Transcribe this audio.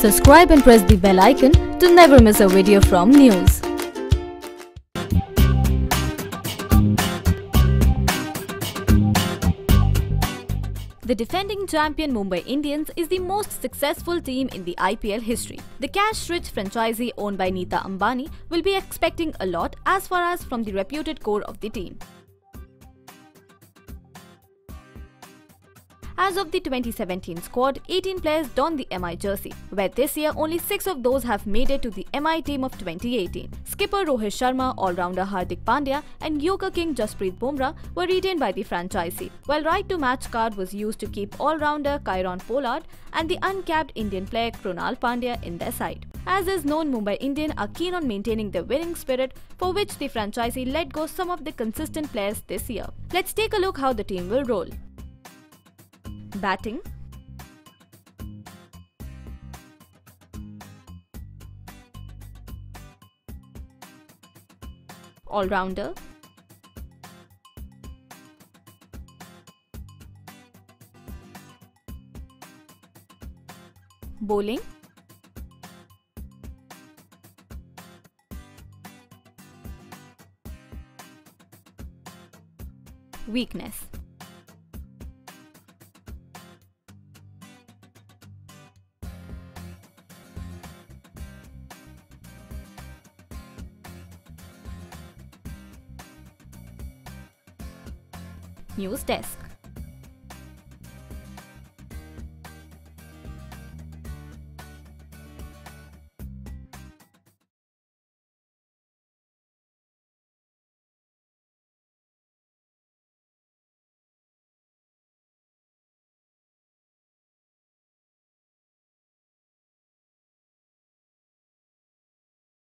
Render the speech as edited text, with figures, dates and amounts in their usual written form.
Subscribe and press the bell icon to never miss a video from NYOOOZ. The defending champion Mumbai Indians is the most successful team in the IPL history. The cash-rich franchisee owned by Nita Ambani will be expecting a lot as far as from the reputed core of the team. As of the 2017 squad, 18 players don the MI jersey, where this year only 6 of those have made it to the MI team of 2018. Skipper Rohit Sharma, all-rounder Hardik Pandya and Yorker king Jasprit Bumrah were retained by the franchisee, while right-to-match card was used to keep all-rounder Kieron Pollard and the uncapped Indian player Krunal Pandya in their side. As is known, Mumbai Indian are keen on maintaining their winning spirit, for which the franchisee let go some of the consistent players this year. Let's take a look how the team will roll. Batting, all-rounder, bowling, weakness. NYOOOZ Desk.